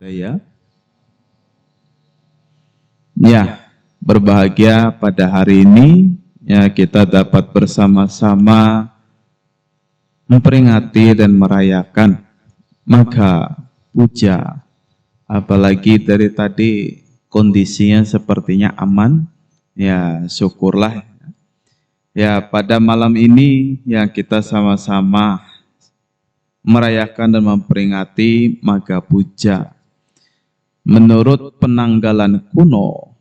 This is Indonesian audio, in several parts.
Ya, ya, berbahagia pada hari ini ya kita dapat bersama-sama memperingati dan merayakan Magha Puja. Apalagi dari tadi kondisinya sepertinya aman. Ya, syukurlah. Ya, pada malam ini ya kita sama-sama merayakan dan memperingati Magha Puja. Menurut penanggalan kuno,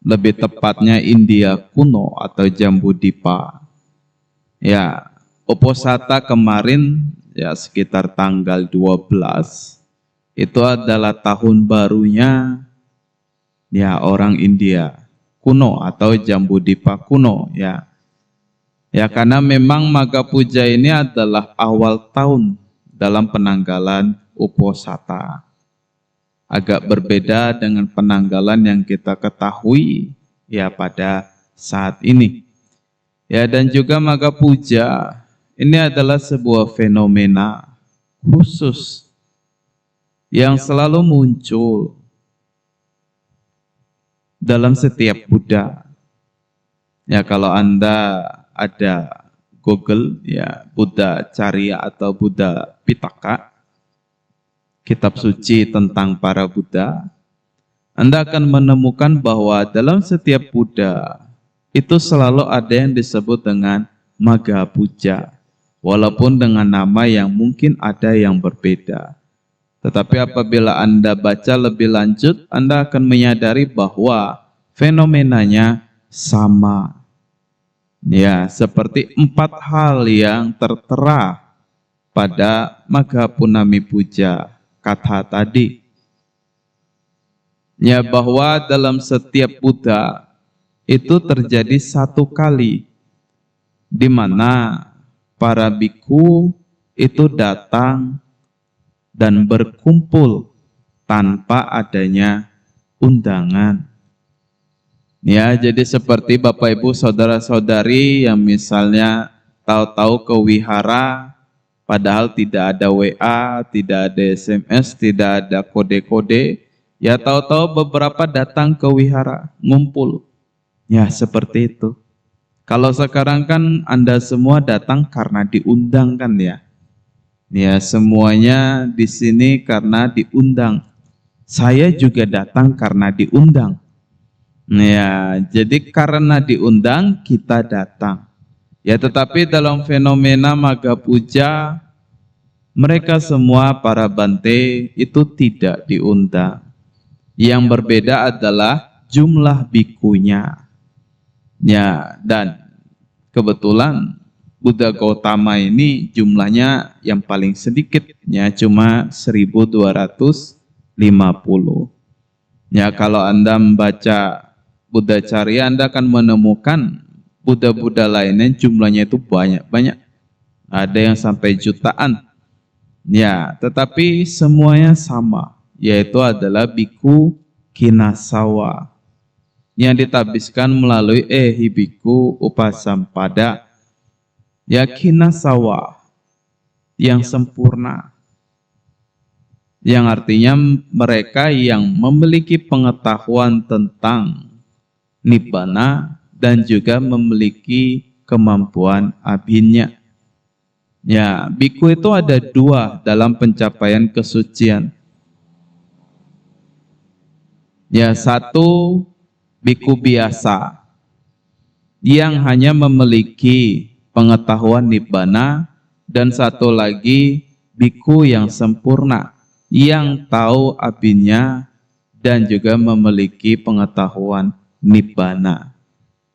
lebih tepatnya India kuno atau Jambudipa. Ya, Uposatha kemarin ya sekitar tanggal 12 itu adalah tahun barunya ya orang India kuno atau Jambudipa kuno ya. Ya karena memang Magha Puja ini adalah awal tahun dalam penanggalan Uposatha. Agak berbeda dengan penanggalan yang kita ketahui ya pada saat ini. Ya dan juga Magha Puja ini adalah sebuah fenomena khusus yang selalu muncul dalam setiap Buddha. Ya kalau Anda ada Google ya Buddha Carya atau Buddha Pitaka, kitab suci tentang para Buddha, Anda akan menemukan bahwa dalam setiap Buddha itu selalu ada yang disebut dengan Magha Puja, walaupun dengan nama yang mungkin ada yang berbeda. Tetapi apabila Anda baca lebih lanjut, Anda akan menyadari bahwa fenomenanya sama. Ya, seperti 4 hal yang tertera pada Magha Punami Puja kata tadi. Ya, bahwa dalam setiap Buddha itu terjadi 1 kali di mana para biku itu datang dan berkumpul tanpa adanya undangan. Ya, jadi seperti Bapak Ibu saudara-saudari yang misalnya tahu-tahu ke wihara padahal tidak ada WA, tidak ada SMS, tidak ada kode-kode, ya tahu-tahu beberapa datang ke wihara, ngumpul. Ya, seperti itu. Kalau sekarang kan Anda semua datang karena diundang kan ya. Ya, semuanya di sini karena diundang. Saya juga datang karena diundang. Ya, jadi karena diundang kita datang. Ya, tetapi dalam fenomena Magha Puja mereka semua para bante itu tidak diundang. Yang berbeda adalah jumlah bikunya. Ya, dan kebetulan Buddha Gautama ini jumlahnya yang paling sedikit, ya cuma 1250. Ya, kalau Anda membaca Buddha Carya, Anda akan menemukan Buddha-Buddha lainnya jumlahnya itu banyak-banyak. Ada yang sampai jutaan. Ya, tetapi semuanya sama, yaitu adalah biku kinasawa yang ditabiskan melalui biku upasampada. Ya, kinasawa yang sempurna. Yang artinya mereka yang memiliki pengetahuan tentang Nibbana dan juga memiliki kemampuan abhinya. Ya, biku itu ada 2 dalam pencapaian kesucian. Ya, 1 biku biasa yang hanya memiliki pengetahuan Nibbana, dan 1 lagi biku yang sempurna yang tahu abhinya dan juga memiliki pengetahuan Nibbana.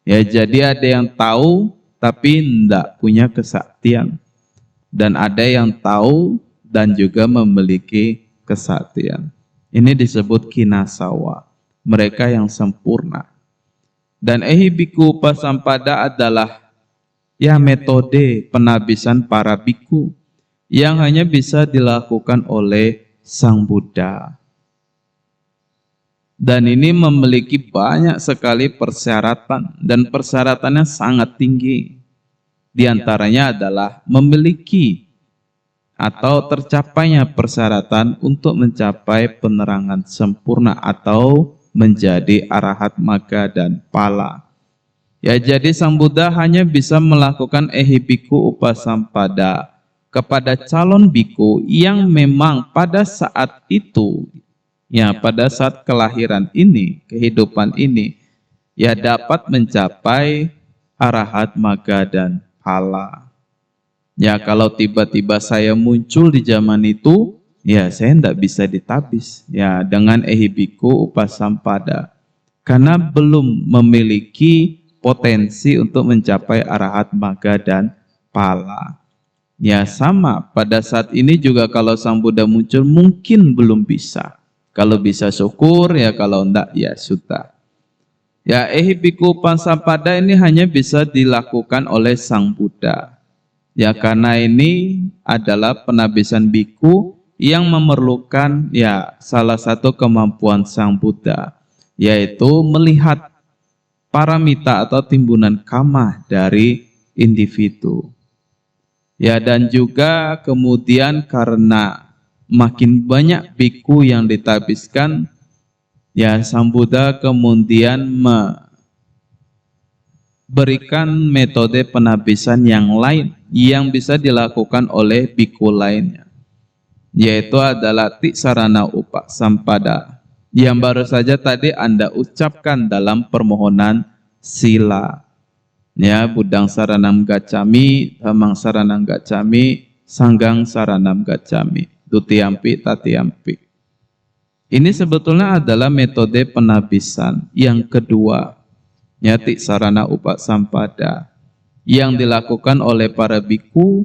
Ya, jadi ada yang tahu tapi tidak punya kesaktian, dan ada yang tahu dan juga memiliki kesaktian. Ini disebut kinasawa, mereka yang sempurna. Dan biku upasampada adalah ya metode penabisan para biku yang hanya bisa dilakukan oleh Sang Buddha. Dan ini memiliki banyak sekali persyaratan, dan persyaratannya sangat tinggi. Di antaranya adalah memiliki atau tercapainya persyaratan untuk mencapai penerangan sempurna atau menjadi arahat maga dan pala. Ya, jadi Sang Buddha hanya bisa melakukan ehibiku upasampada kepada calon biku yang memang pada saat itu, ya pada saat kelahiran ini, kehidupan ini, ya dapat mencapai arahat maga dan pala. Ya kalau tiba-tiba saya muncul di zaman itu, ya saya tidak bisa ditabis ya dengan ehibiku upasampada karena belum memiliki potensi untuk mencapai arahat maga dan pala. Ya sama, pada saat ini juga kalau Sang Buddha muncul mungkin belum bisa. Kalau bisa syukur, ya kalau enggak ya sudah. Ya ehibiku upasampada ini hanya bisa dilakukan oleh Sang Buddha. Ya karena ini adalah penabisan biku yang memerlukan ya salah satu kemampuan Sang Buddha, yaitu melihat paramita atau timbunan kama dari individu. Ya dan juga kemudian karena makin banyak biku yang ditabiskan, ya Sang Buddha kemudian memberikan metode penabisan yang lain yang bisa dilakukan oleh biku lainnya, yaitu adalah Tisarana Upasampada yang baru saja tadi Anda ucapkan dalam permohonan sila. Ya, Buddhang Saranam Gacchami, Dhammang Saranam Gacchami, Sanggang Saranam Gacchami, Dutiyampi Tatiyampi. Ini sebetulnya adalah metode penabisan yang kedua, ya Tisarana Upasampada, yang dilakukan oleh para biku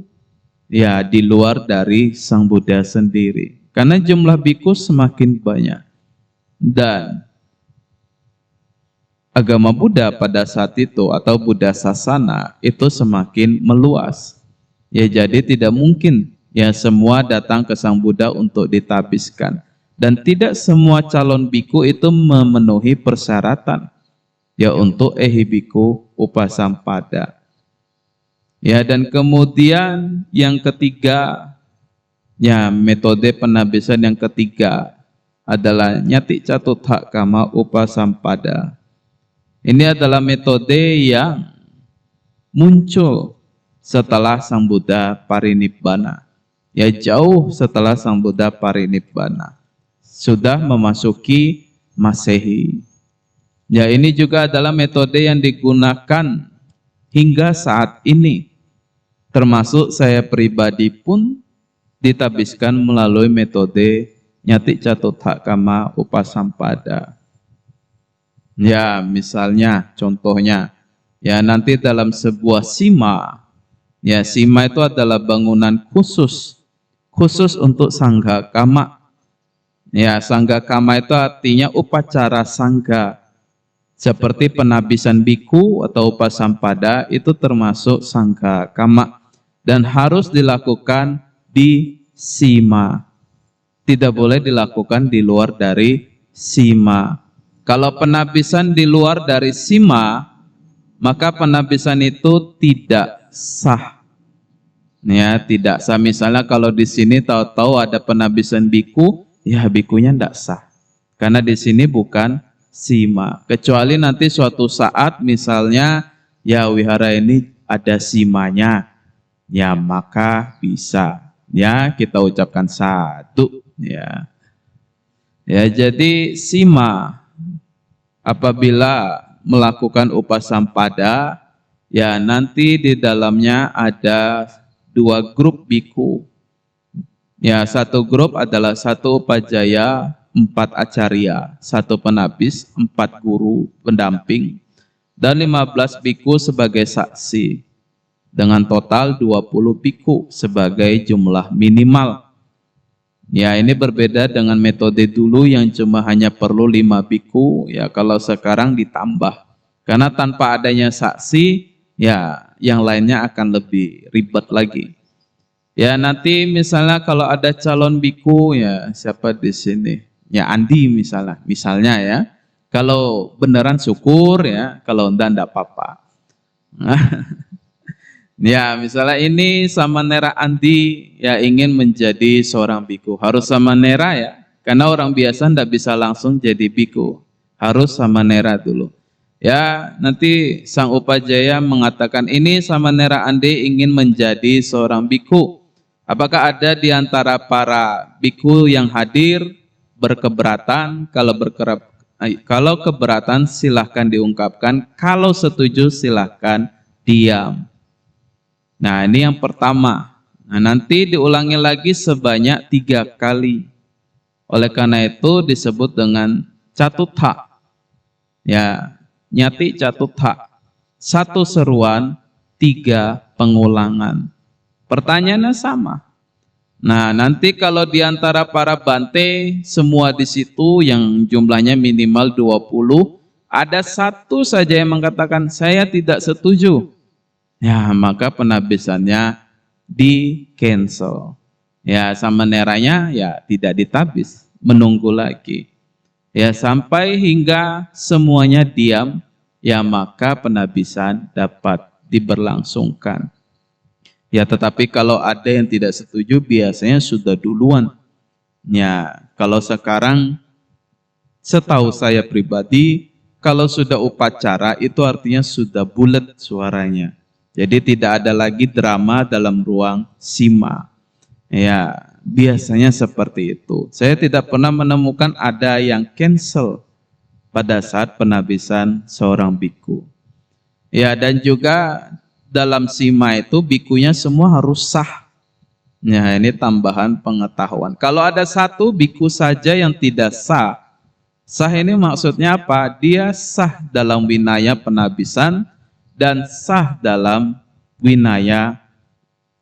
ya di luar dari Sang Buddha sendiri. Karena jumlah biku semakin banyak. Dan agama Buddha pada saat itu atau Buddha Sasana itu semakin meluas. Ya jadi tidak mungkin ya semua datang ke Sang Buddha untuk ditabiskan. Dan tidak semua calon biku itu memenuhi persyaratan ya untuk ehibiku upasampada. Ya dan kemudian yang ketiga, ya metode penabisan yang ketiga adalah nyati catutha kama upasampada. Ini adalah metode yang muncul setelah Sang Buddha parinibbana. Ya jauh setelah Sang Buddha parinibbana. Sudah memasuki Masehi. Ya ini juga adalah metode yang digunakan hingga saat ini. Termasuk saya pribadi pun ditabiskan melalui metode nyati catutha kama upasampada. Ya misalnya contohnya ya nanti dalam sebuah sima, ya sima itu adalah bangunan khusus untuk sangga kama. Ya sangga kama itu artinya upacara sangga, seperti penabisan biku atau upasampada itu termasuk sangga kama dan harus dilakukan di sima. Tidak boleh dilakukan di luar dari sima. Kalau penabisan di luar dari sima, maka penabisan itu tidak sah. Ya, tidak sah. Misalnya kalau di sini tahu-tahu ada penabisan biku, ya bikunya tidak sah. Karena di sini bukan sima. Kecuali nanti suatu saat misalnya ya wihara ini ada simanya, ya maka bisa. Ya, kita ucapkan satu. Ya, ya jadi sima apabila melakukan upasampada, ya nanti di dalamnya ada dua grup biku. Ya satu grup adalah satu upajaya, 4 acarya, 1 penabis, 4 guru pendamping, dan 15 biku sebagai saksi. Dengan total 20 biku sebagai jumlah minimal. Ya ini berbeda dengan metode dulu yang cuma hanya perlu 5 biku, ya kalau sekarang ditambah. Karena tanpa adanya saksi, ya yang lainnya akan lebih ribet lagi. Ya nanti misalnya kalau ada calon biku, ya siapa di sini? Ya Andi misalnya ya. Kalau beneran syukur ya, kalau enggak apa-apa. Ya, misalnya ini Samanera Andi ya ingin menjadi seorang biku. Harus Samanera ya, karena orang biasa ndak bisa langsung jadi biku. Harus Samanera dulu. Ya, nanti Sang Upajaya mengatakan ini Samanera Andi ingin menjadi seorang biku. Apakah ada di antara para biku yang hadir berkeberatan? Kalau keberatan silahkan diungkapkan. Kalau setuju silahkan diam. Nah, ini yang pertama. Nah, nanti diulangi lagi sebanyak 3 kali. Oleh karena itu disebut dengan catutha. Ya, nyati catutha. 1 seruan, 3 pengulangan. Pertanyaannya sama. Nah, nanti kalau di antara para bante semua di situ yang jumlahnya minimal 20, ada 1 saja yang mengatakan saya tidak setuju. Ya, maka penabisannya di cancel. Ya, Samaneranya ya tidak ditabis, menunggu lagi. Ya, sampai hingga semuanya diam, ya maka penabisan dapat diberlangsungkan. Ya, tetapi kalau ada yang tidak setuju biasanya sudah duluan. Ya, kalau sekarang setahu saya pribadi, kalau sudah upacara itu artinya sudah bulat suaranya. Jadi tidak ada lagi drama dalam ruang sima. Ya, biasanya seperti itu. Saya tidak pernah menemukan ada yang cancel pada saat penabisan seorang biku. Ya, dan juga dalam sima itu bikunya semua harus sah. Ya, ini tambahan pengetahuan. Kalau ada 1 biku saja yang tidak sah, sah ini maksudnya apa? Dia sah dalam winaya penabisan dan sah dalam winaya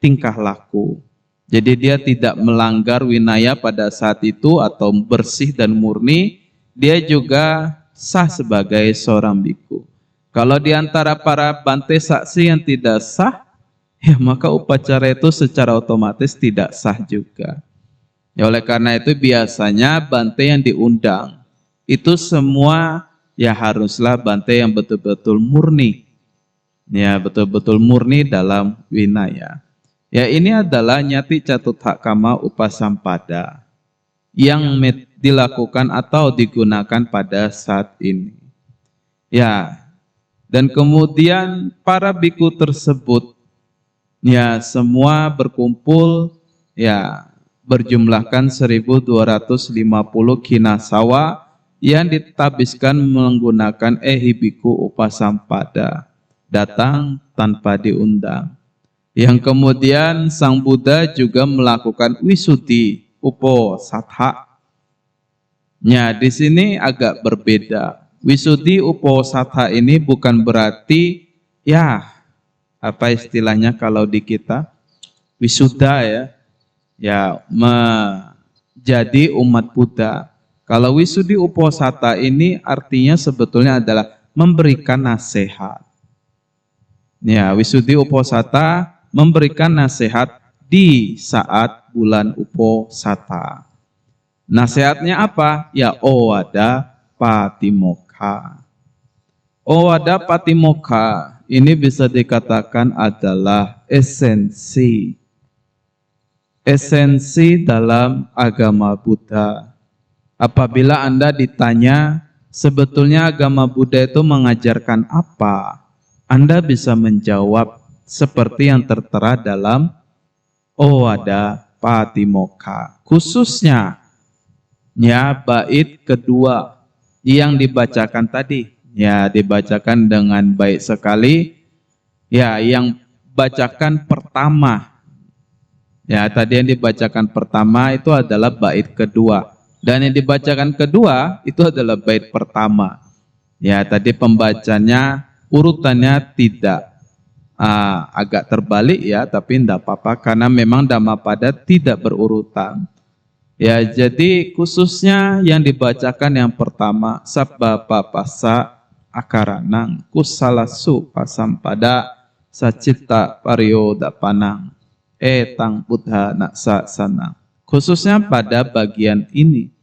tingkah laku. Jadi dia tidak melanggar winaya pada saat itu atau bersih dan murni, dia juga sah sebagai seorang biku. Kalau di antara para bante saksi yang tidak sah, ya maka upacara itu secara otomatis tidak sah juga. Ya, oleh karena itu biasanya bante yang diundang itu semua ya haruslah bante yang betul-betul murni. Ya, betul-betul murni dalam winaya. Ya, ini adalah nyati catutha kama upasampada yang dilakukan atau digunakan pada saat ini. Ya, dan kemudian para biku tersebut ya semua berkumpul ya berjumlahkan 1250 kinasawa yang ditabiskan menggunakan biku upasampada. Datang tanpa diundang. Yang kemudian Sang Buddha juga melakukan wisuddhi uposatha. Ya, di sini agak berbeda. Wisuddhi uposatha ini bukan berarti ya apa istilahnya kalau di kita wisuda ya menjadi umat Buddha. Kalau wisuddhi uposatha ini artinya sebetulnya adalah memberikan nasihat. Ya, wisuddhi uposatha memberikan nasihat di saat bulan uposatha. Nasihatnya apa? Ya, owada patimokkha. Owada patimokkha ini bisa dikatakan adalah esensi dalam agama Buddha. Apabila Anda ditanya sebetulnya agama Buddha itu mengajarkan apa, Anda bisa menjawab seperti yang tertera dalam Owada Patimokkha. Khususnya ya bait kedua yang dibacakan tadi. Ya, dibacakan dengan baik sekali. Ya, yang bacakan pertama. Ya, tadi yang dibacakan pertama itu adalah bait kedua. Dan yang dibacakan kedua itu adalah bait pertama. Ya, tadi pembacanya urutannya tidak agak terbalik ya, tapi tidak apa-apa karena memang Dhammapada tidak berurutan. Ya, jadi khususnya yang dibacakan yang pertama sabba papassa akaranang kusalasu pasampada sacitta pariyodapanang etang buddha naksa sanang. Khususnya pada bagian ini.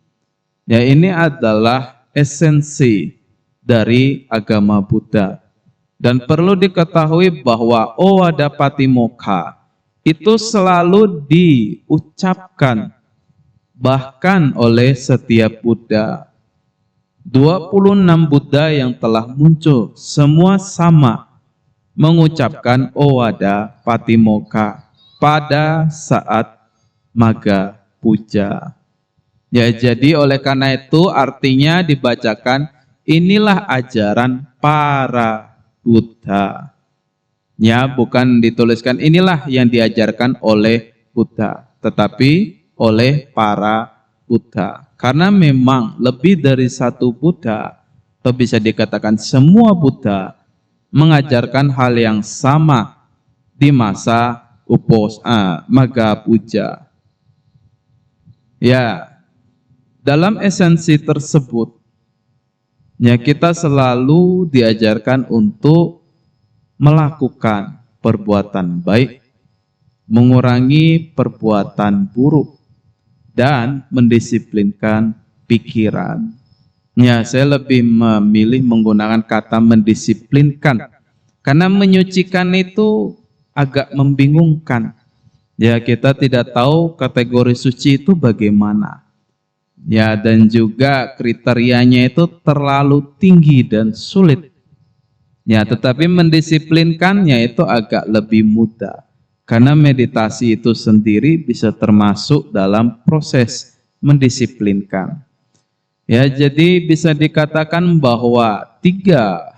Ya, ini adalah esensi dari agama Buddha. Dan perlu diketahui bahwa Owada Patimokkha itu selalu diucapkan bahkan oleh setiap Buddha. 26 Buddha yang telah muncul semua sama mengucapkan Owada Patimokkha pada saat Magga Puja. Ya, jadi oleh karena itu artinya dibacakan inilah ajaran para Buddha. Ya, bukan dituliskan inilah yang diajarkan oleh Buddha, tetapi oleh para Buddha. Karena memang lebih dari satu Buddha, atau bisa dikatakan semua Buddha, mengajarkan hal yang sama di masa Magga Puja. Ya, dalam esensi tersebut, ya kita selalu diajarkan untuk melakukan perbuatan baik, mengurangi perbuatan buruk, dan mendisiplinkan pikiran. Ya, saya lebih memilih menggunakan kata mendisiplinkan, karena menyucikan itu agak membingungkan. Ya, kita tidak tahu kategori suci itu bagaimana. Ya, dan juga kriterianya itu terlalu tinggi dan sulit. Ya, tetapi mendisiplinkannya itu agak lebih mudah. Karena meditasi itu sendiri bisa termasuk dalam proses mendisiplinkan. Ya, jadi bisa dikatakan bahwa 3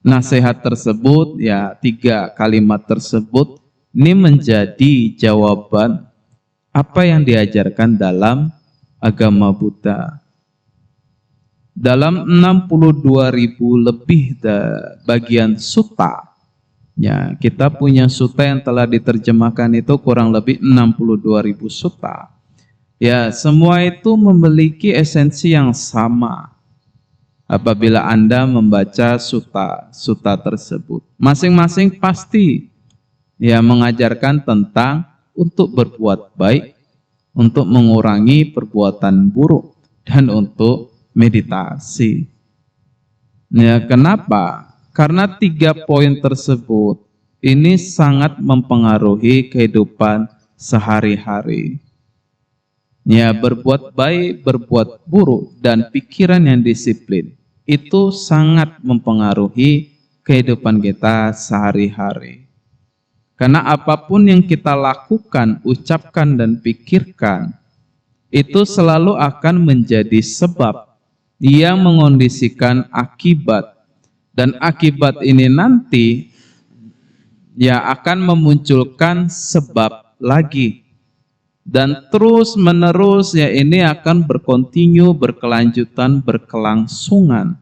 nasihat tersebut, ya 3 kalimat tersebut, ini menjadi jawaban apa yang diajarkan dalam agama Buddha. Dalam 62.000 lebih bagian sutta, ya kita punya sutta yang telah diterjemahkan itu kurang lebih 62.000 sutta. Ya, semua itu memiliki esensi yang sama. Apabila Anda membaca sutta tersebut, masing-masing pasti ya mengajarkan tentang untuk berbuat baik, untuk mengurangi perbuatan buruk, dan untuk meditasi. Ya, kenapa? Karena 3 poin tersebut ini sangat mempengaruhi kehidupan sehari-hari. Ya, berbuat baik, berbuat buruk, dan pikiran yang disiplin itu sangat mempengaruhi kehidupan kita sehari-hari. Karena apapun yang kita lakukan, ucapkan, dan pikirkan, itu selalu akan menjadi sebab yang mengondisikan akibat. Dan akibat ini nanti ya akan memunculkan sebab lagi. Dan terus menerus ya ini akan berkontinu, berkelanjutan, berkelangsungan.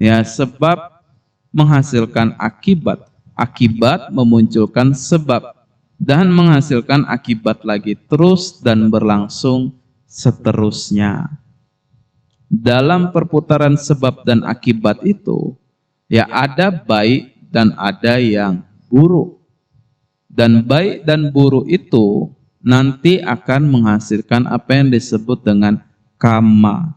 Ya, sebab menghasilkan akibat. Akibat memunculkan sebab dan menghasilkan akibat lagi, terus dan berlangsung seterusnya. Dalam perputaran sebab dan akibat itu, ya ada baik dan ada yang buruk. Dan baik dan buruk itu nanti akan menghasilkan apa yang disebut dengan karma.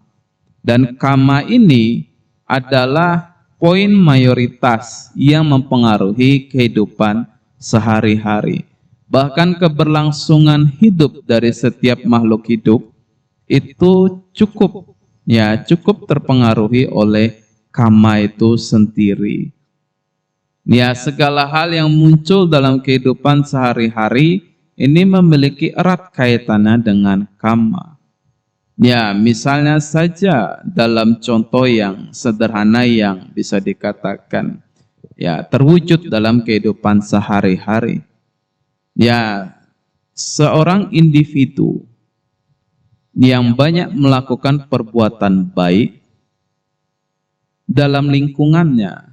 Dan karma ini adalah poin mayoritas yang mempengaruhi kehidupan sehari-hari. Bahkan keberlangsungan hidup dari setiap makhluk hidup itu cukup terpengaruhi oleh karma itu sendiri. Ya, segala hal yang muncul dalam kehidupan sehari-hari ini memiliki erat kaitannya dengan karma. Ya, misalnya saja dalam contoh yang sederhana yang bisa dikatakan ya terwujud dalam kehidupan sehari-hari. Ya, seorang individu yang banyak melakukan perbuatan baik dalam lingkungannya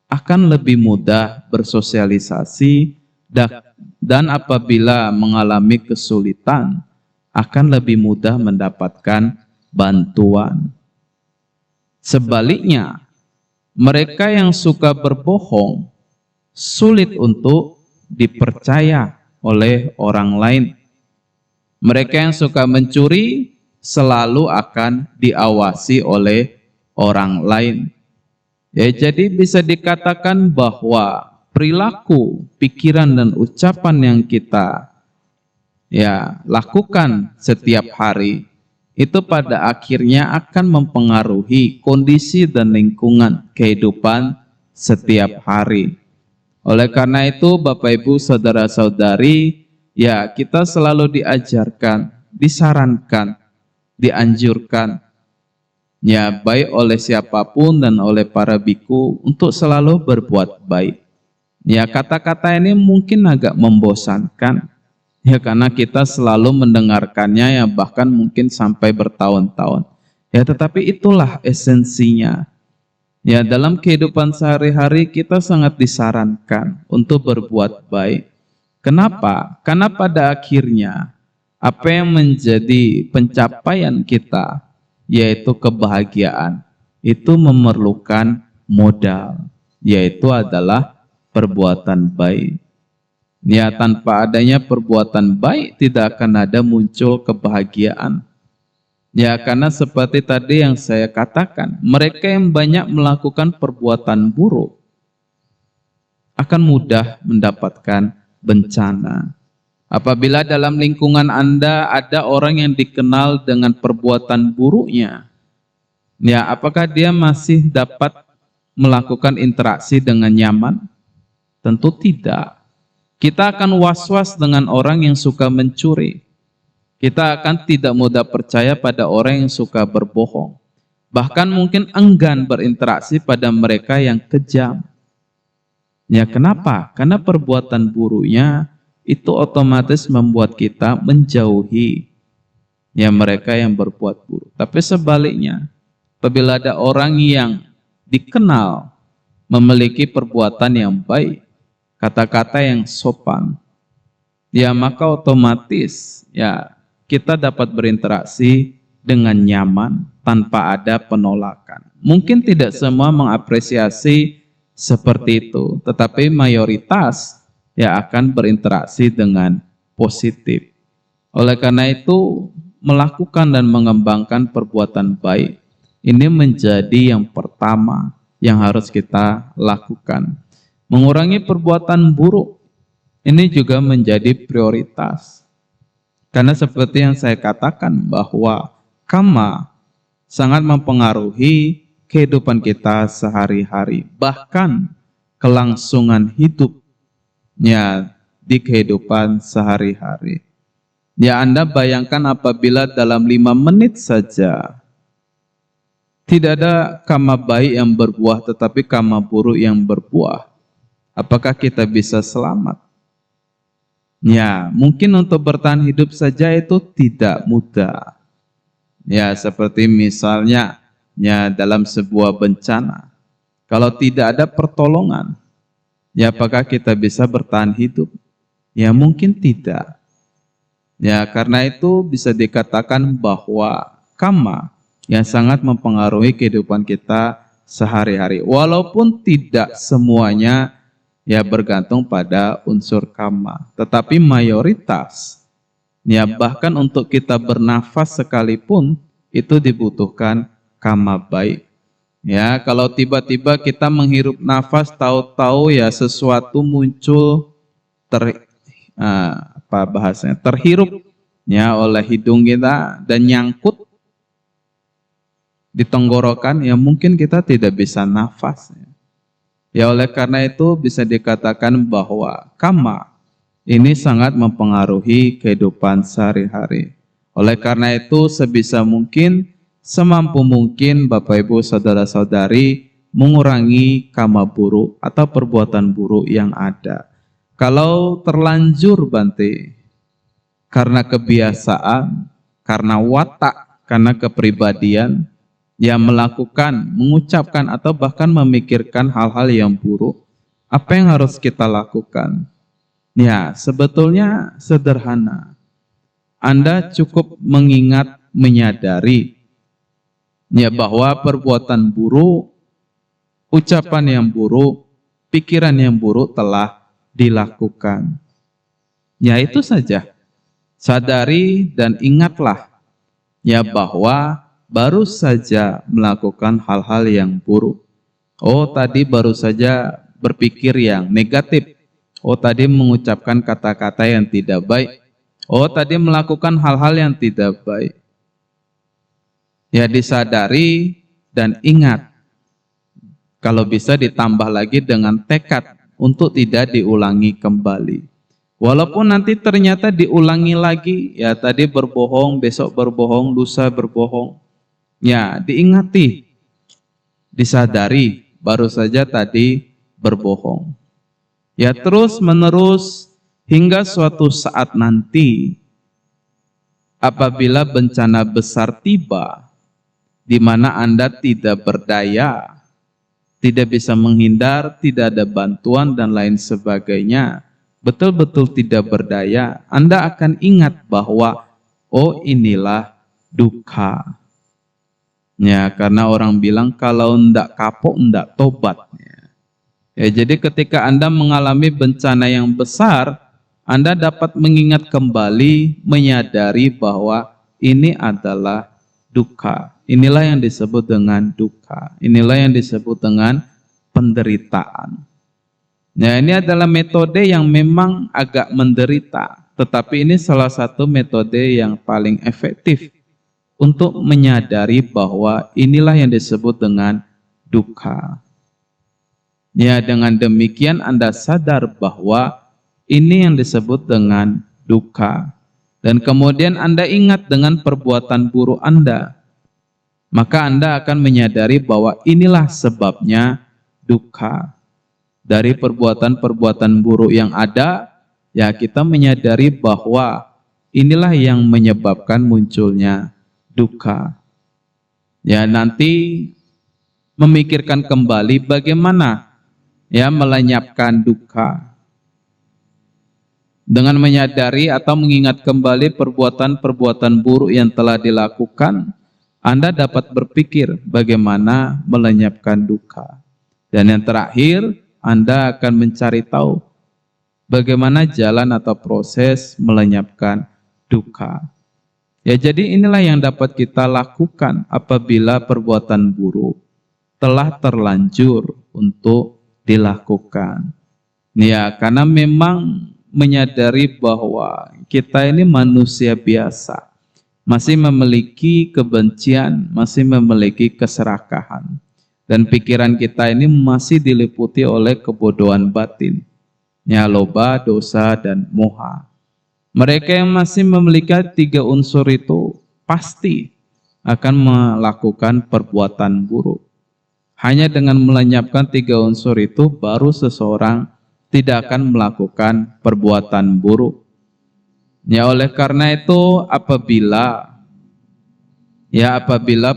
akan lebih mudah bersosialisasi dan apabila mengalami kesulitan akan lebih mudah mendapatkan bantuan. Sebaliknya, mereka yang suka berbohong sulit untuk dipercaya oleh orang lain. Mereka yang suka mencuri selalu akan diawasi oleh orang lain. Ya, jadi bisa dikatakan bahwa perilaku, pikiran dan ucapan yang kita lakukan setiap hari itu pada akhirnya akan mempengaruhi kondisi dan lingkungan kehidupan setiap hari. Oleh karena itu, Bapak Ibu, saudara-saudari, ya kita selalu diajarkan, disarankan, dianjurkan, ya baik oleh siapapun dan oleh para biku untuk selalu berbuat baik. Ya, kata-kata ini mungkin agak membosankan, ya karena kita selalu mendengarkannya ya bahkan mungkin sampai bertahun-tahun. Ya, tetapi itulah esensinya. Ya, dalam kehidupan sehari-hari kita sangat disarankan untuk berbuat baik. Kenapa? Karena pada akhirnya apa yang menjadi pencapaian kita, yaitu kebahagiaan, itu memerlukan modal, yaitu adalah perbuatan baik. Ya, tanpa adanya perbuatan baik tidak akan ada muncul kebahagiaan. Ya, karena seperti tadi yang saya katakan, mereka yang banyak melakukan perbuatan buruk akan mudah mendapatkan bencana. Apabila dalam lingkungan Anda ada orang yang dikenal dengan perbuatan buruknya, ya apakah dia masih dapat melakukan interaksi dengan nyaman? Tentu tidak. Kita akan was-was dengan orang yang suka mencuri. Kita akan tidak mudah percaya pada orang yang suka berbohong. Bahkan mungkin enggan berinteraksi pada mereka yang kejam. Ya, kenapa? Karena perbuatan buruknya itu otomatis membuat kita menjauhi ya mereka yang berbuat buruk. Tapi sebaliknya, apabila ada orang yang dikenal memiliki perbuatan yang baik, kata-kata yang sopan, ya maka otomatis ya kita dapat berinteraksi dengan nyaman tanpa ada penolakan. Mungkin tidak semua mengapresiasi seperti itu, tetapi mayoritas ya akan berinteraksi dengan positif. Oleh karena itu, melakukan dan mengembangkan perbuatan baik ini menjadi yang pertama yang harus kita lakukan. Mengurangi perbuatan buruk ini juga menjadi prioritas. Karena seperti yang saya katakan bahwa karma sangat mempengaruhi kehidupan kita sehari-hari, bahkan kelangsungan hidupnya di kehidupan sehari-hari. Ya, Anda bayangkan apabila dalam 5 menit saja tidak ada karma baik yang berbuah tetapi karma buruk yang berbuah, apakah kita bisa selamat? Ya, mungkin untuk bertahan hidup saja itu tidak mudah. Ya, seperti misalnya ya dalam sebuah bencana. Kalau tidak ada pertolongan, ya apakah kita bisa bertahan hidup? Ya, mungkin tidak. Ya, karena itu bisa dikatakan bahwa karma yang sangat mempengaruhi kehidupan kita sehari-hari. Walaupun tidak semuanya ya bergantung pada unsur karma, tetapi mayoritas ya bahkan untuk kita bernafas sekalipun itu dibutuhkan karma baik. Ya, kalau tiba-tiba kita menghirup nafas tahu-tahu ya sesuatu muncul terhirup ya oleh hidung kita dan nyangkut di tenggorokan, ya mungkin kita tidak bisa nafas. Ya, oleh karena itu bisa dikatakan bahwa karma ini sangat mempengaruhi kehidupan sehari-hari. Oleh karena itu sebisa mungkin, semampu mungkin Bapak Ibu saudara-saudari mengurangi karma buruk atau perbuatan buruk yang ada. Kalau terlanjur Bante, karena kebiasaan, karena watak, karena kepribadian, yang melakukan, mengucapkan atau bahkan memikirkan hal-hal yang buruk, apa yang harus kita lakukan? Ya, sebetulnya sederhana. Anda cukup mengingat, menyadari ya bahwa perbuatan buruk, ucapan yang buruk, pikiran yang buruk telah dilakukan. Ya, itu saja. Sadari dan ingatlah ya bahwa baru saja melakukan hal-hal yang buruk. Oh, tadi baru saja berpikir yang negatif. Oh, tadi mengucapkan kata-kata yang tidak baik. Oh, tadi melakukan hal-hal yang tidak baik. Ya, disadari dan ingat. Kalau bisa ditambah lagi dengan tekad untuk tidak diulangi kembali. Walaupun nanti ternyata diulangi lagi, ya tadi berbohong, besok berbohong, lusa berbohong. Ya, diingati, disadari, baru saja tadi berbohong. Ya terus menerus hingga suatu saat nanti apabila bencana besar tiba, di mana Anda tidak berdaya, tidak bisa menghindar, tidak ada bantuan dan lain sebagainya, betul-betul tidak berdaya, Anda akan ingat bahwa oh inilah duka. Ya, karena orang bilang kalau ndak kapok ndak tobat. Ya, jadi ketika Anda mengalami bencana yang besar, Anda dapat mengingat kembali, menyadari bahwa ini adalah duka. Inilah yang disebut dengan duka. Inilah yang disebut dengan penderitaan. Nah, ini adalah metode yang memang agak menderita, tetapi ini salah satu metode yang paling efektif untuk menyadari bahwa inilah yang disebut dengan duka. Ya, dengan demikian Anda sadar bahwa ini yang disebut dengan duka. Dan kemudian Anda ingat dengan perbuatan buruk Anda. Maka Anda akan menyadari bahwa inilah sebabnya duka. Dari perbuatan-perbuatan buruk yang ada, ya kita menyadari bahwa inilah yang menyebabkan munculnya duka. Ya, nanti memikirkan kembali bagaimana ya melenyapkan duka. Dengan menyadari atau mengingat kembali perbuatan-perbuatan buruk yang telah dilakukan, Anda dapat berpikir bagaimana melenyapkan duka. Dan yang terakhir, Anda akan mencari tahu bagaimana jalan atau proses melenyapkan duka. Ya, jadi inilah yang dapat kita lakukan apabila perbuatan buruk telah terlanjur untuk dilakukan. Ya, karena memang menyadari bahwa kita ini manusia biasa, masih memiliki kebencian, masih memiliki keserakahan. Dan pikiran kita ini masih diliputi oleh kebodohan batin, ya loba, dosa, dan moha. Mereka yang masih memiliki 3 unsur itu pasti akan melakukan perbuatan buruk. Hanya dengan melenyapkan 3 unsur itu baru seseorang tidak akan melakukan perbuatan buruk. Ya, oleh karena itu apabila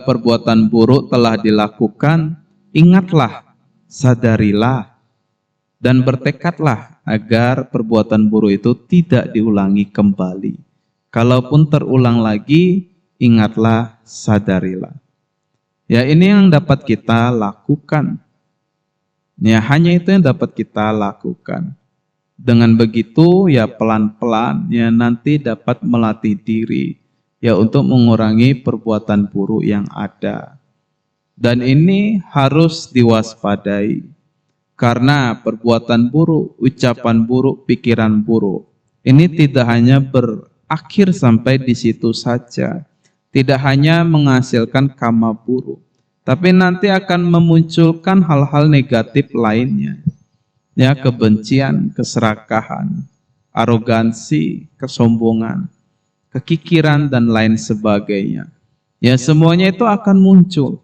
perbuatan buruk telah dilakukan, ingatlah, sadarilah, dan bertekadlah agar perbuatan buruk itu tidak diulangi kembali. Kalaupun terulang lagi, ingatlah, sadarilah. Ya, ini yang dapat kita lakukan. Ya, hanya itu yang dapat kita lakukan. Dengan begitu, ya pelan-pelan, ya nanti dapat melatih diri, ya untuk mengurangi perbuatan buruk yang ada. Dan ini harus diwaspadai. Karena perbuatan buruk, ucapan buruk, pikiran buruk, ini tidak hanya berakhir sampai di situ saja. Tidak hanya menghasilkan karma buruk, tapi nanti akan memunculkan hal-hal negatif lainnya. Ya, kebencian, keserakahan, arogansi, kesombongan, kekikiran, dan lain sebagainya. Ya, semuanya itu akan muncul.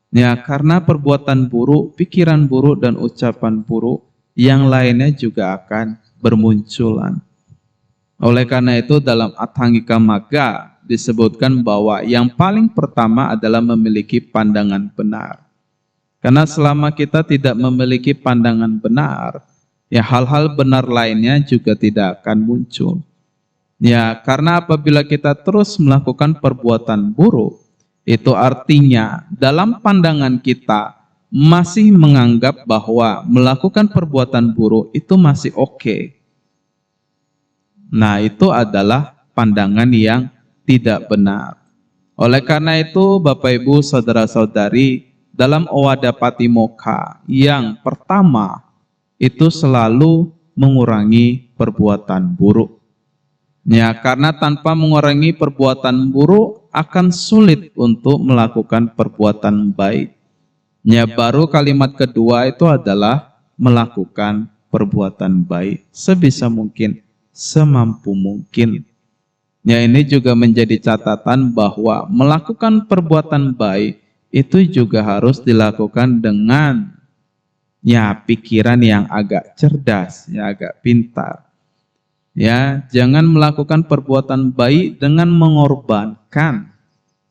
Ya, karena perbuatan buruk, pikiran buruk, dan ucapan buruk, yang lainnya juga akan bermunculan. Oleh karena itu dalam Atthangika Magga disebutkan bahwa yang paling pertama adalah memiliki pandangan benar. Karena selama kita tidak memiliki pandangan benar, ya hal-hal benar lainnya juga tidak akan muncul. Ya, karena apabila kita terus melakukan perbuatan buruk, itu artinya dalam pandangan kita masih menganggap bahwa melakukan perbuatan buruk itu masih oke. Nah, itu adalah pandangan yang tidak benar. Oleh karena itu, Bapak Ibu, saudara-saudari, dalam Owada Patimokkha yang pertama itu selalu mengurangi perbuatan buruk. Ya, karena tanpa mengurangi perbuatan buruk akan sulit untuk melakukan perbuatan baik. Ya, baru kalimat kedua itu adalah melakukan perbuatan baik sebisa mungkin, semampu mungkin. Ya, ini juga menjadi catatan bahwa melakukan perbuatan baik itu juga harus dilakukan dengan pikiran yang agak cerdas, ya agak pintar. Ya, jangan melakukan perbuatan baik dengan mengorbankan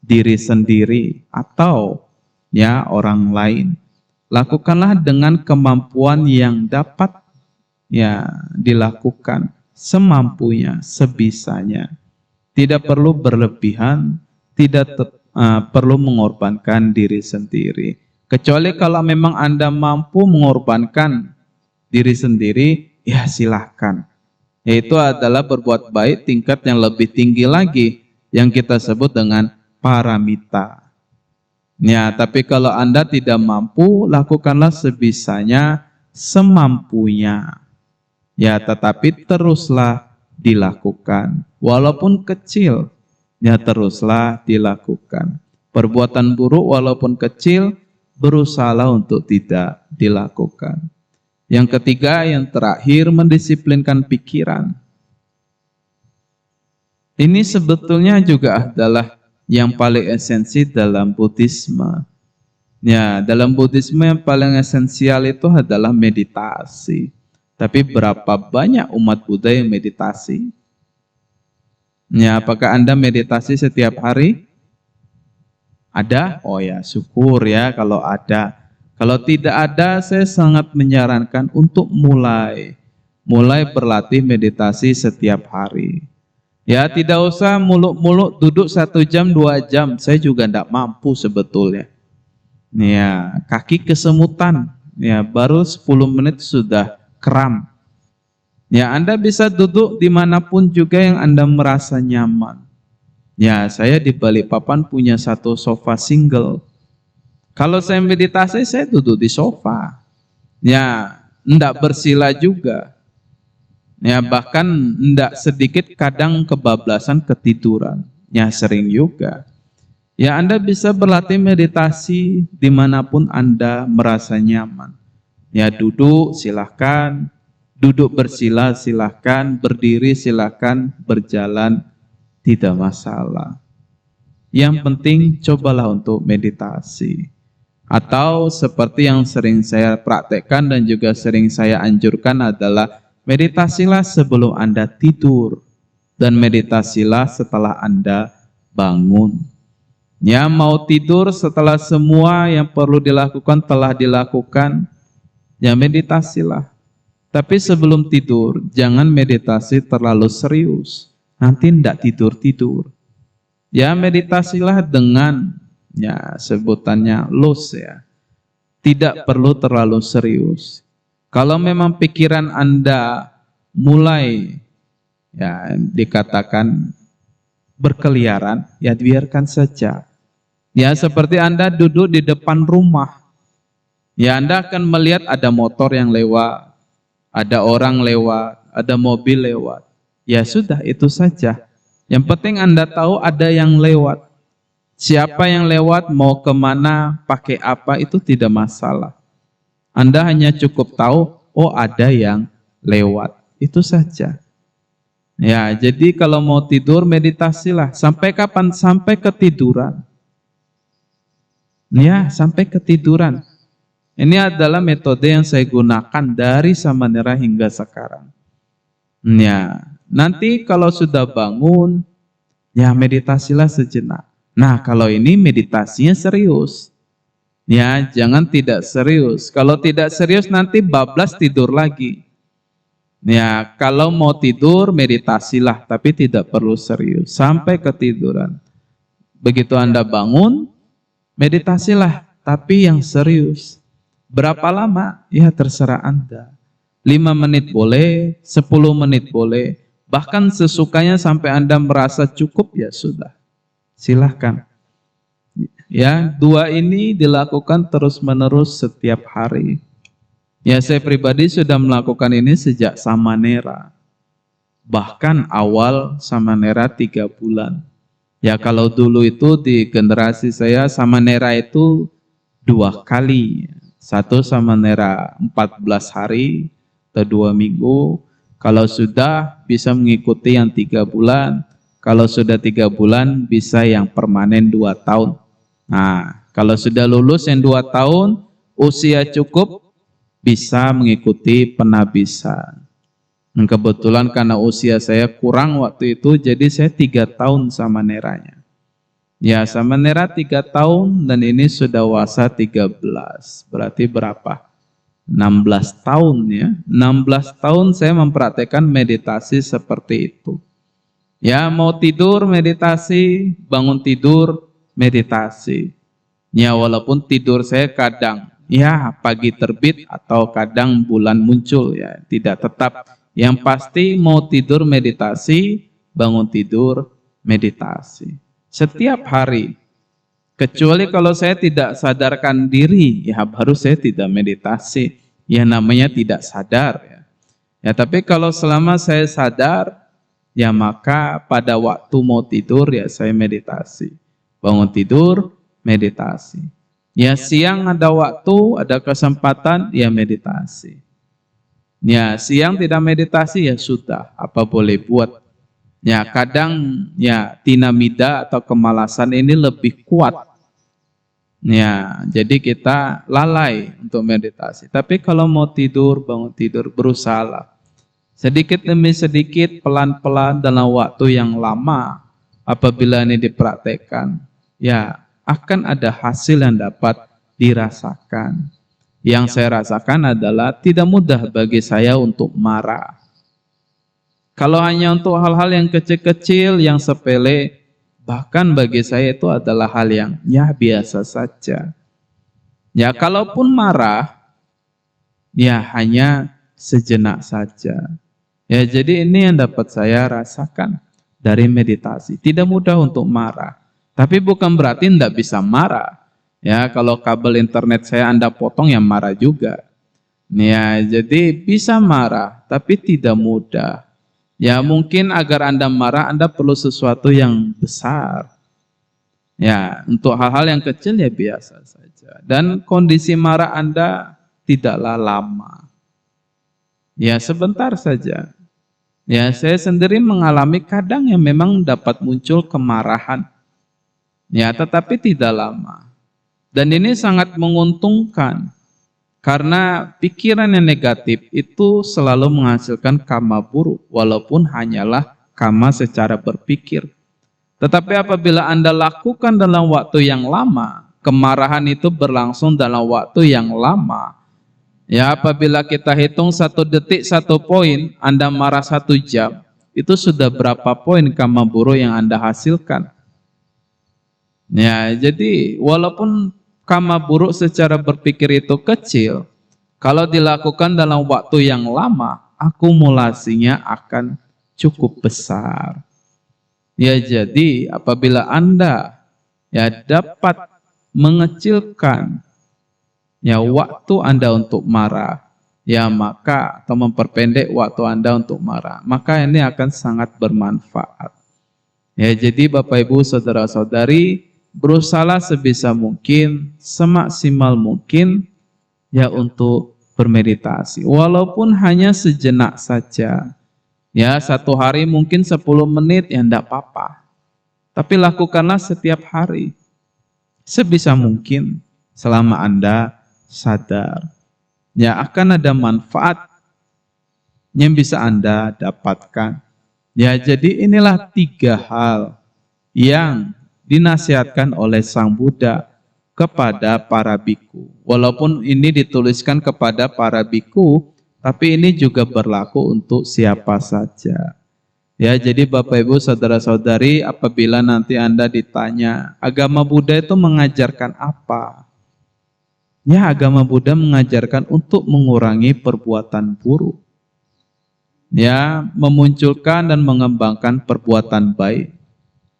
diri sendiri atau orang lain. Lakukanlah dengan kemampuan yang dapat dilakukan semampunya, sebisanya. Tidak perlu berlebihan, tidak perlu mengorbankan diri sendiri. Kecuali kalau memang Anda mampu mengorbankan diri sendiri, ya silahkan. Yaitu adalah berbuat baik tingkat yang lebih tinggi lagi, yang kita sebut dengan paramita. Ya, tapi kalau Anda tidak mampu, lakukanlah sebisanya, semampunya. Ya, tetapi teruslah dilakukan. Walaupun kecil, ya teruslah dilakukan. Perbuatan buruk walaupun kecil, berusahalah untuk tidak dilakukan. Yang ketiga, yang terakhir, mendisiplinkan pikiran. Ini sebetulnya juga adalah yang paling esensi dalam Buddhisme. Ya, dalam Buddhisme yang paling esensial itu adalah meditasi. Tapi berapa banyak umat Buddha yang meditasi? Ya, apakah Anda meditasi setiap hari? Ada? Oh ya, syukur ya kalau ada. Kalau tidak ada, saya sangat menyarankan untuk mulai berlatih meditasi setiap hari. Ya, tidak usah muluk-muluk duduk 1 jam, 2 jam. Saya juga tidak mampu sebetulnya. Ya, kaki kesemutan. Ya, baru 10 menit sudah kram. Ya, Anda bisa duduk dimanapun juga yang Anda merasa nyaman. Ya, saya di Balikpapan punya 1 sofa single. Kalau saya meditasi, saya duduk di sofa. Ya, enggak bersila juga. Ya, bahkan enggak sedikit kadang kebablasan ketiduran. Ya, sering juga. Ya, Anda bisa berlatih meditasi dimanapun Anda merasa nyaman. Ya, duduk silahkan, duduk bersila silahkan, berdiri silahkan, berjalan tidak masalah. Yang penting cobalah untuk meditasi. Atau seperti yang sering saya praktekkan dan juga sering saya anjurkan adalah meditasilah sebelum Anda tidur dan meditasilah setelah Anda bangun. Ya, mau tidur setelah semua yang perlu dilakukan telah dilakukan, ya meditasilah. Tapi sebelum tidur jangan meditasi terlalu serius, nanti tidak tidur-tidur. Ya, meditasilah dengan sebutannya loose ya. Tidak perlu terlalu serius. Kalau memang pikiran Anda mulai dikatakan berkeliaran, ya biarkan saja. Ya, seperti Anda duduk di depan rumah. Ya, Anda akan melihat ada motor yang lewat, ada orang lewat, ada mobil lewat. Ya sudah, itu saja. Yang penting Anda tahu ada yang lewat. Siapa yang lewat, mau kemana, pakai apa, itu tidak masalah. Anda hanya cukup tahu, oh ada yang lewat. Itu saja. Ya, jadi kalau mau tidur, meditasilah. Sampai kapan? Sampai ketiduran. Ya, sampai ketiduran. Ini adalah metode yang saya gunakan dari Samanera hingga sekarang. Ya, nanti kalau sudah bangun, ya meditasilah sejenak. Nah, kalau ini meditasinya serius. Ya, jangan tidak serius. Kalau tidak serius nanti bablas tidur lagi. Ya, kalau mau tidur meditasilah, tapi tidak perlu serius. Sampai ketiduran. Begitu Anda bangun, meditasilah, tapi yang serius. Berapa lama? Ya terserah Anda. 5 menit boleh, 10 menit boleh. Bahkan sesukanya sampai Anda merasa cukup, ya sudah. Silahkan. Ya, dua ini dilakukan terus-menerus setiap hari. Ya, saya pribadi sudah melakukan ini sejak Samanera. Bahkan awal Samanera 3 bulan. Ya, kalau dulu itu di generasi saya Samanera itu 2 kali. Satu Samanera 14 hari atau 2 minggu. Kalau sudah bisa mengikuti yang 3 bulan. Kalau sudah 3 bulan bisa yang permanen 2 tahun. Nah, kalau sudah lulus yang 2 tahun, usia cukup, bisa mengikuti penabisan. Dan kebetulan karena usia saya kurang waktu itu, jadi saya 3 tahun Samaneranya. Ya, Samanera 3 tahun dan ini sudah wasa 13. Berarti berapa? 16 tahun ya. 16 tahun saya mempraktekkan meditasi seperti itu. Ya, mau tidur meditasi, bangun tidur meditasi. Ya, walaupun tidur saya kadang ya pagi terbit atau kadang bulan muncul ya, tidak tetap. Yang pasti mau tidur meditasi, bangun tidur meditasi. Setiap hari. Kecuali kalau saya tidak sadarkan diri, ya baru saya tidak meditasi. Ya namanya tidak sadar ya. Ya, tapi kalau selama saya sadar, ya maka pada waktu mau tidur ya saya meditasi. Bangun tidur, meditasi. Ya siang ada waktu, ada kesempatan, ya meditasi. Ya siang tidak meditasi ya sudah, apa boleh buat. Ya kadang ya tinamida atau kemalasan ini lebih kuat. Ya jadi kita lalai untuk meditasi. Tapi kalau mau tidur, bangun tidur, berusahalah. Sedikit demi sedikit, pelan-pelan dalam waktu yang lama, apabila ini dipraktekkan, ya akan ada hasil yang dapat dirasakan. Yang saya rasakan adalah tidak mudah bagi saya untuk marah. Kalau hanya untuk hal-hal yang kecil-kecil, yang sepele, bahkan bagi saya itu adalah hal yang ya biasa saja. Ya kalaupun marah, ya hanya sejenak saja. Ya, jadi ini yang dapat saya rasakan dari meditasi. Tidak mudah untuk marah. Tapi bukan berarti tidak bisa marah. Ya, kalau kabel internet saya Anda potong, ya marah juga. Ya, jadi bisa marah, tapi tidak mudah. Ya, mungkin agar Anda marah, Anda perlu sesuatu yang besar. Ya, untuk hal-hal yang kecil ya biasa saja. Dan kondisi marah Anda tidaklah lama. Ya, sebentar saja. Ya, saya sendiri mengalami kadang yang memang dapat muncul kemarahan. Ya, tetapi tidak lama. Dan ini sangat menguntungkan. Karena pikiran yang negatif itu selalu menghasilkan karma buruk. Walaupun hanyalah karma secara berpikir. Tetapi apabila Anda lakukan dalam waktu yang lama, kemarahan itu berlangsung dalam waktu yang lama. Ya, apabila kita hitung 1 detik 1 poin, Anda marah 1 jam, itu sudah berapa poin karma buruk yang Anda hasilkan. Ya, jadi walaupun karma buruk secara berpikir itu kecil, kalau dilakukan dalam waktu yang lama, akumulasinya akan cukup besar. Ya, jadi apabila Anda ya dapat mengecilkan ya waktu Anda untuk marah, ya maka atau memperpendek waktu Anda untuk marah, maka ini akan sangat bermanfaat. Ya, jadi Bapak Ibu saudara-saudari, berusahalah sebisa mungkin, semaksimal mungkin ya untuk bermeditasi, walaupun hanya sejenak saja. Ya, 1 hari mungkin 10 menit ya enggak apa-apa. Tapi lakukanlah setiap hari. Sebisa mungkin selama Anda sadar. Ya, akan ada manfaat yang bisa Anda dapatkan. Ya, jadi inilah 3 hal yang dinasihatkan oleh Sang Buddha kepada para biku. Walaupun ini dituliskan kepada para biku, tapi ini juga berlaku untuk siapa saja. Ya, jadi Bapak Ibu saudara-saudari, apabila nanti Anda ditanya, agama Buddha itu mengajarkan apa? Ya, agama Buddha mengajarkan untuk mengurangi perbuatan buruk. Ya, memunculkan dan mengembangkan perbuatan baik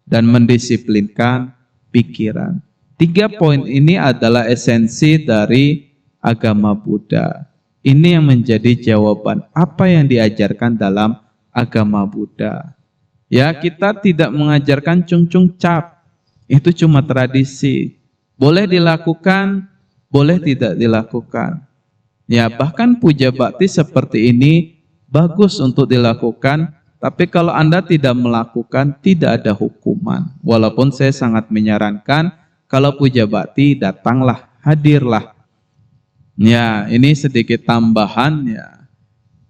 dan mendisiplinkan pikiran. 3 poin ini adalah esensi dari agama Buddha. Ini yang menjadi jawaban apa yang diajarkan dalam agama Buddha. Ya, kita tidak mengajarkan cung-cung cap. Itu cuma tradisi. Boleh dilakukan, boleh tidak dilakukan. Ya, bahkan puja bakti seperti ini bagus untuk dilakukan, tapi kalau Anda tidak melakukan, tidak ada hukuman. Walaupun saya sangat menyarankan, kalau puja bakti, datanglah, hadirlah. Ya, ini sedikit tambahan ya.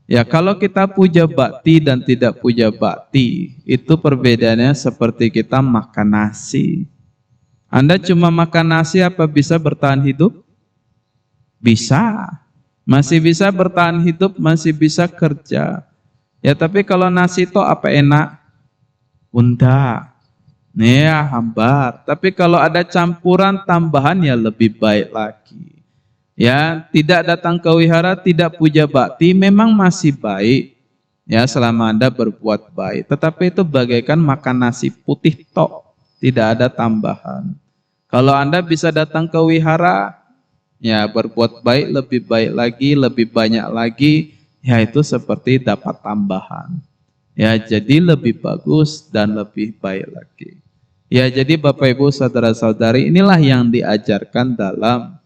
Ya, kalau kita puja bakti dan tidak puja bakti, itu perbedaannya seperti kita makan nasi. Anda cuma makan nasi apa bisa bertahan hidup? Bisa. Masih bisa bertahan hidup, masih bisa kerja. Ya, tapi kalau nasi itu apa enak? Bunda. Ya, hambar. Tapi kalau ada campuran tambahan ya lebih baik lagi. Ya, tidak datang ke wihara, tidak puja bakti memang masih baik. Ya, selama Anda berbuat baik. Tetapi itu bagaikan makan nasi putih tok, tidak ada tambahan. Kalau Anda bisa datang ke wihara, ya berbuat baik lebih banyak lagi, ya itu seperti dapat tambahan. Ya, jadi lebih bagus dan lebih baik lagi. Ya, jadi Bapak Ibu saudara-saudari, inilah yang diajarkan dalam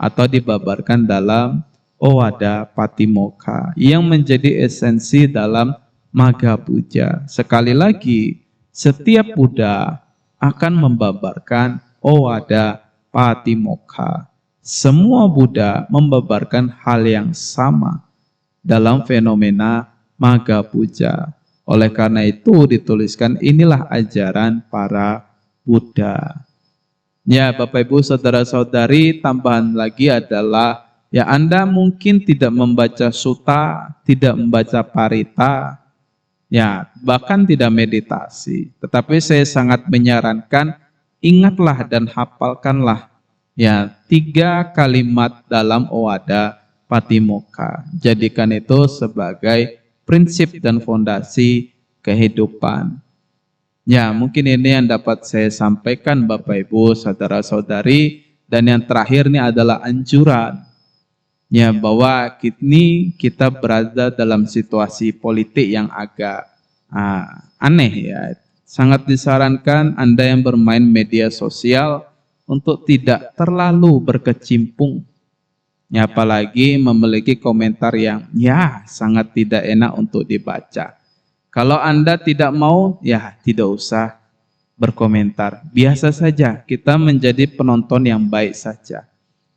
atau dibabarkan dalam Owada Patimokkha yang menjadi esensi dalam Magga Puja. Sekali lagi, setiap Buddha akan membabarkan Owada Patimokkha. Semua Buddha membabarkan hal yang sama dalam fenomena Magga Puja. Oleh karena itu dituliskan inilah ajaran para Buddha. Ya, Bapak Ibu saudara-saudari, tambahan lagi adalah ya Anda mungkin tidak membaca sutta, tidak membaca parita, ya bahkan tidak meditasi. Tetapi saya sangat menyarankan ingatlah dan hafalkanlah ya 3 kalimat dalam Owada Patimokkha. Jadikan itu sebagai prinsip dan fondasi kehidupan. Ya, mungkin ini yang dapat saya sampaikan Bapak Ibu, saudara-saudari. Dan yang terakhir ini adalah anjuran. Ya, bahwa kini kita berada dalam situasi politik yang agak aneh ya. Sangat disarankan Anda yang bermain media sosial untuk tidak terlalu berkecimpung. Ya, apalagi memiliki komentar yang ya sangat tidak enak untuk dibaca. Kalau Anda tidak mau, ya tidak usah berkomentar. Biasa saja, kita menjadi penonton yang baik saja.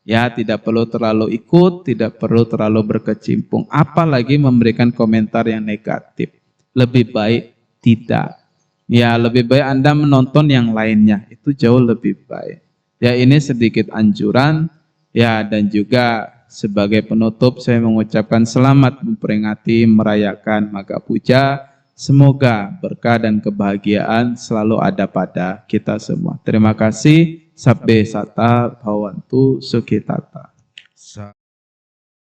Ya, tidak perlu terlalu ikut, tidak perlu terlalu berkecimpung. Apalagi memberikan komentar yang negatif. Lebih baik tidak. Ya, lebih baik Anda menonton yang lainnya. Itu jauh lebih baik. Ya, ini sedikit anjuran. Ya, dan juga sebagai penutup saya mengucapkan selamat memperingati merayakan Magga Puja. Semoga berkah dan kebahagiaan selalu ada pada kita semua. Terima kasih. Sabbe Sata Bhawantu Sukhitata.